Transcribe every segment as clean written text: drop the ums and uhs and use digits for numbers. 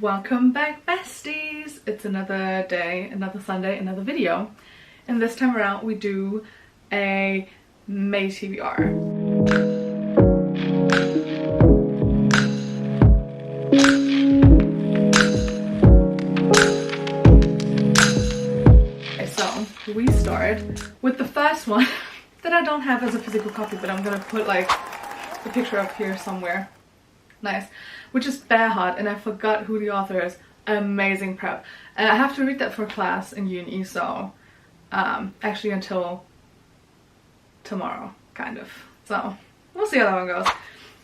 Welcome back, besties! It's another day, another Sunday, another video. And this time around we do a May TBR. Okay, so we start with the first one that I don't have as a physical copy, but I'm gonna put like the picture up here somewhere. Nice. Which is Bear Heart, and I forgot who the author is. Amazing prep. And I have to read that for class in uni, so actually until tomorrow, kind of. So we'll see how that one goes.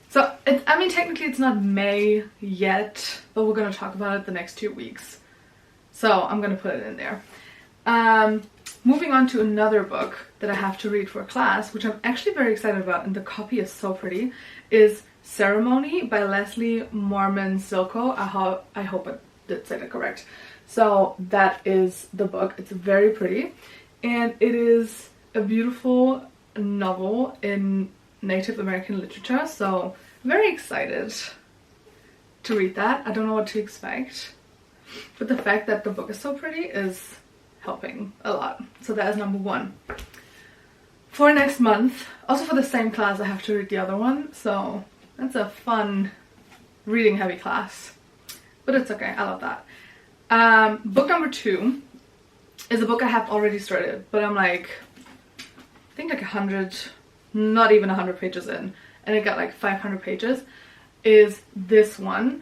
So I mean technically it's not May yet, but we're gonna talk about it the next 2 weeks. So I'm gonna put it in there. Moving on to another book that I have to read for class, which I'm actually very excited about, and the copy is so pretty, is Ceremony by Leslie Mormon Silko. I hope I did say that correct. So that is the book. It's very pretty, and it is a beautiful novel in Native American literature, so very excited to read that. I don't know what to expect, but the fact that the book is so pretty is helping a lot. So that is number one. For next month, also for the same class, I have to read the other one, so that's a fun reading heavy class, but it's okay, I love that. Book number 2 is a book I have already started, but I'm like, I think like 100, not even 100 pages in, and it got like 500 pages, is this one,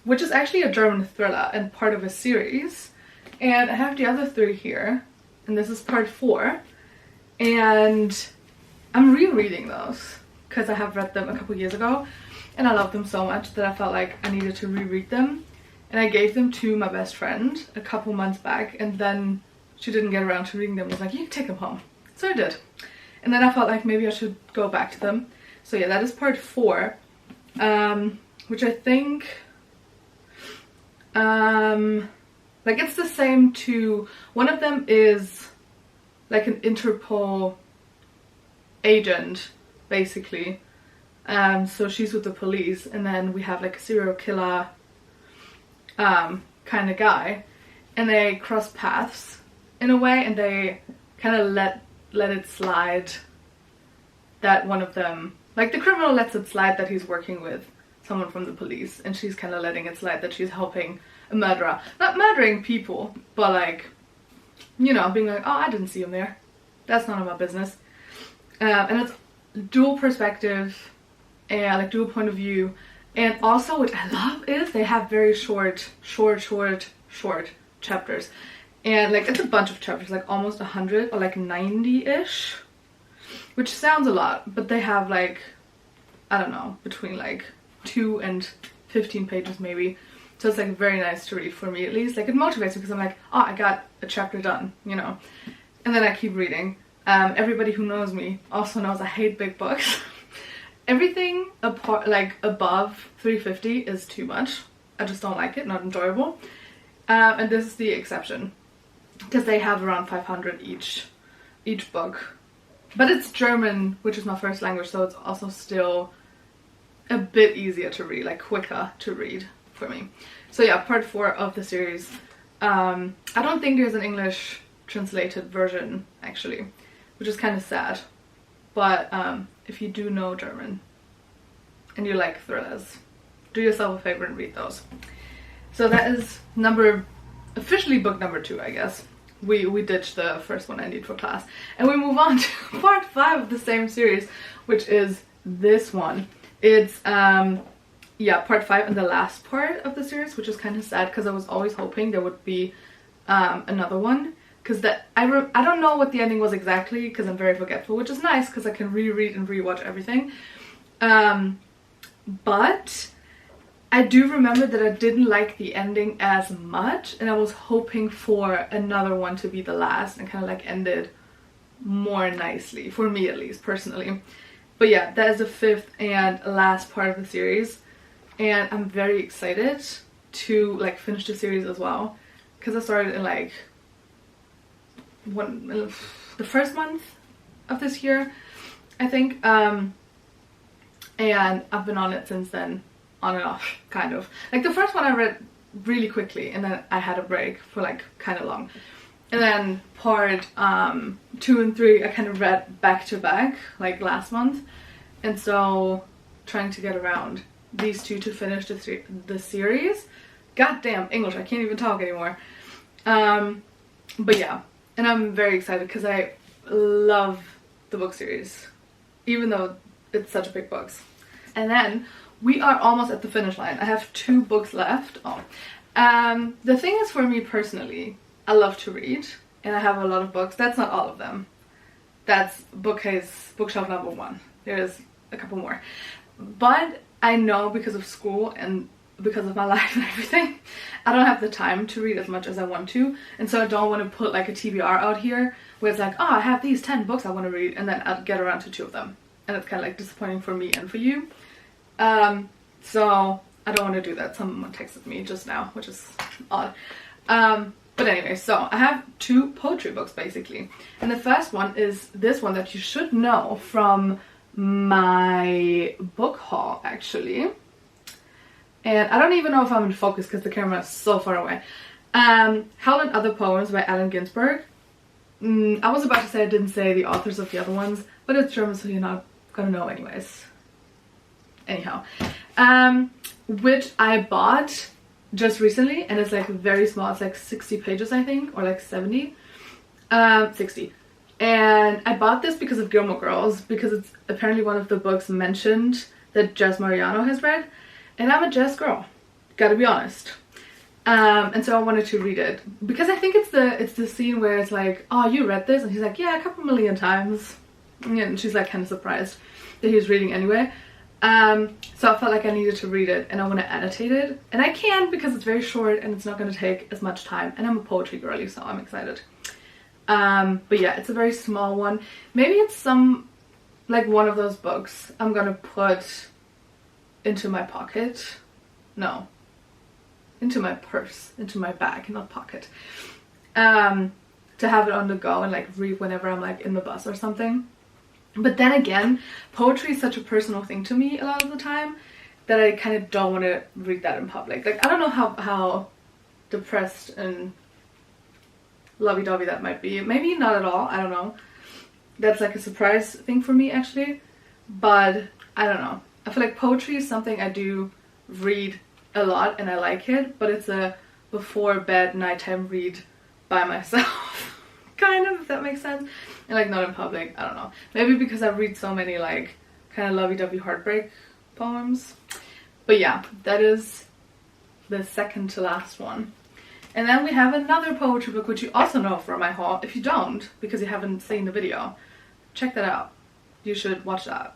which is actually a German thriller and part of a series. And I have the other 3 here, and this is part 4, and I'm rereading those because I have read them a couple years ago and I love them so much that I felt like I needed to reread them. And I gave them to my best friend a couple months back, and then she didn't get around to reading them. I was like, you can take them home. So I did. And then I felt like maybe I should go back to them. So yeah, that is part 4, which I think like it's the same to, one of them is like an Interpol agent basically, so she's with the police, and then we have like a serial killer kind of guy, and they cross paths in a way, and they kind of let it slide that one of them, like the criminal lets it slide that he's working with someone from the police, and she's kind of letting it slide that she's helping a murderer, not murdering people, but like, you know, being like, oh, I didn't see him there, that's none of my business. And it's dual perspective and like dual point of view, and also what I love is they have very short chapters, and like it's a bunch of chapters, like almost 100 or like 90-ish, which sounds a lot, but they have like, I don't know, between like 2 and 15 pages maybe. So it's like very nice to read for me, at least. Like it motivates me because I'm like, oh, I got a chapter done, you know, and then I keep reading. Everybody who knows me also knows I hate big books. Everything apart, like above 350 is too much. I just don't like it, not enjoyable. And this is the exception, because they have around 500 each book. But it's German, which is my first language, so it's also still a bit easier to read, like quicker to read for me. So yeah, part 4 of the series. I don't think there's an English translated version actually, which is kind of sad, but if you do know German and you like thrillers, do yourself a favor and read those. So that is officially book number 2, I guess. We ditched the first one I need for class, and we move on to part 5 of the same series, which is this one. It's yeah, part 5 and the last part of the series, which is kind of sad because I was always hoping there would be another one, because I don't know what the ending was exactly, because I'm very forgetful, which is nice because I can reread and rewatch everything. But I do remember that I didn't like the ending as much, and I was hoping for another one to be the last and kind of like ended more nicely, for me at least, personally. But yeah, that is the 5th and last part of the series, and I'm very excited to like finish the series as well, because I started in like the first month of this year, I think, and I've been on it since then, on and off, kind of. Like the first one I read really quickly, and then I had a break for like kind of long. And then part 2 and 3 I kind of read back to back like last month, and so trying to get around these two to finish the series. Goddamn English, I can't even talk anymore. But yeah, and I'm very excited because I love the book series, even though it's such big books. And then we are almost at the finish line. I have 2 books left. The thing is, for me personally, I love to read, and I have a lot of books. That's not all of them. That's bookshelf number 1. There's a couple more. But I know because of school and because of my life and everything, I don't have the time to read as much as I want to. And so I don't want to put like a TBR out here where it's like, oh, I have these 10 books I want to read, and then I'll get around to 2 of them. And it's kind of like disappointing for me and for you. So I don't want to do that. Someone texted me just now, which is odd. But anyway, so I have 2 poetry books basically. And the first one is this one that you should know from my book haul actually. And I don't even know if I'm in focus because the camera is so far away. Hell and Other Poems by Allen Ginsberg. I was about to say I didn't say the authors of the other ones, but it's German, so you're not gonna know anyways. Anyhow, which I bought just recently, and it's like very small. It's like 60 pages I think, or like 70. 60. And I bought this because of Gilmore Girls, because it's apparently one of the books mentioned that Jess Mariano has read, and I'm a Jess girl, gotta be honest. And so I wanted to read it because I think it's the scene where it's like, oh, you read this? And he's like, yeah, a couple million times. And she's like kind of surprised that he was reading anyway. So I felt like I needed to read it, and I want to annotate it, and I can because it's very short and it's not going to take as much time, and I'm a poetry girly, so I'm excited. But yeah, it's a very small one. Maybe it's some like one of those books I'm gonna put into my pocket. No, into my purse, into my bag, not pocket, to have it on the go and like read whenever I'm like in the bus or something. But then again, poetry is such a personal thing to me a lot of the time that I kind of don't want to read that in public. Like, I don't know how depressed and lovey-dovey that might be. Maybe not at all, I don't know. That's like a surprise thing for me actually. But I don't know. I feel like poetry is something I do read a lot and I like it, but it's a before bed nighttime read by myself. Kind of, if that makes sense. And like not in public, I don't know. Maybe because I read so many like kind of lovey-dovey heartbreak poems. But yeah, that is the second to last one. And then we have another poetry book which you also know from my haul. If you don't, because you haven't seen the video, check that out. You should watch that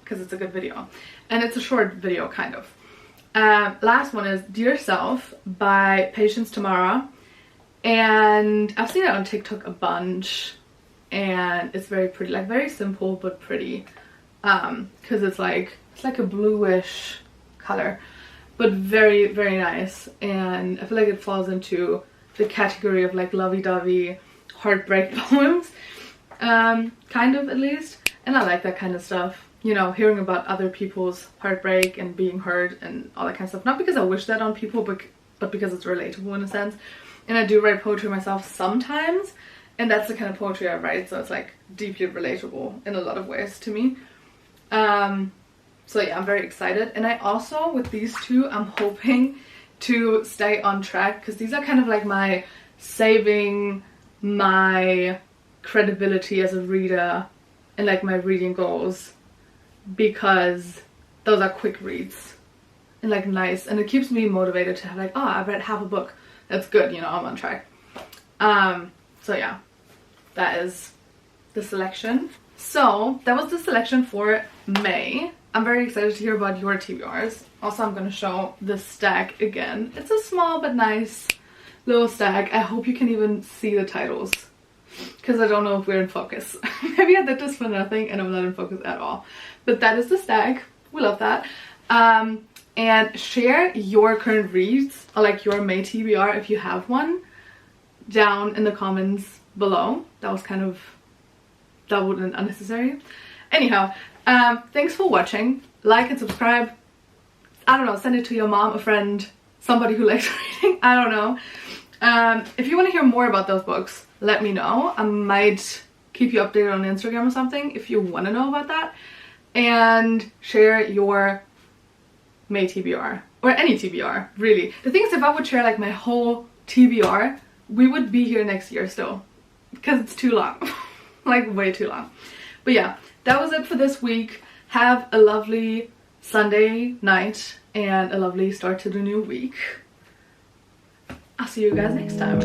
because it's a good video. And it's a short video kind of. Last one is Dear Self by Patience Tamara. And I've seen it on TikTok a bunch, and it's very pretty, like very simple but pretty, because it's like a bluish color, but very, very nice. And I feel like it falls into the category of like lovey-dovey heartbreak poems, kind of at least. And I like that kind of stuff, you know, hearing about other people's heartbreak and being hurt and all that kind of stuff. Not because I wish that on people, but because it's relatable in a sense. And I do write poetry myself sometimes, and that's the kind of poetry I write, so it's like deeply relatable in a lot of ways to me. So yeah, I'm very excited. And I also, with these two, I'm hoping to stay on track, because these are kind of like my saving my credibility as a reader and like my reading goals, because those are quick reads and like nice, and it keeps me motivated to have like, oh, I've read half a book. That's good, you know, I'm on track. So yeah, that is the selection. So that was the selection for May. I'm very excited to hear about your TBRs. Also, I'm gonna show this stack again. It's a small but nice little stack. I hope you can even see the titles, because I don't know if we're in focus. Maybe I did this for nothing and I'm not in focus at all. But that is the stack. We love that. And share your current reads, or like your May TBR if you have one, down in the comments below. That was kind of, that wasn't unnecessary. Anyhow, thanks for watching. Like and subscribe. I don't know, send it to your mom, a friend, somebody who likes reading, I don't know. If you want to hear more about those books, let me know. I might keep you updated on Instagram or something if you want to know about that. And share your May TBR, or any TBR, really. The thing is, if I would share like my whole TBR, we would be here next year still, because it's too long. Like way too long. But yeah, that was it for this week. Have a lovely Sunday night and a lovely start to the new week. I'll see you guys next time.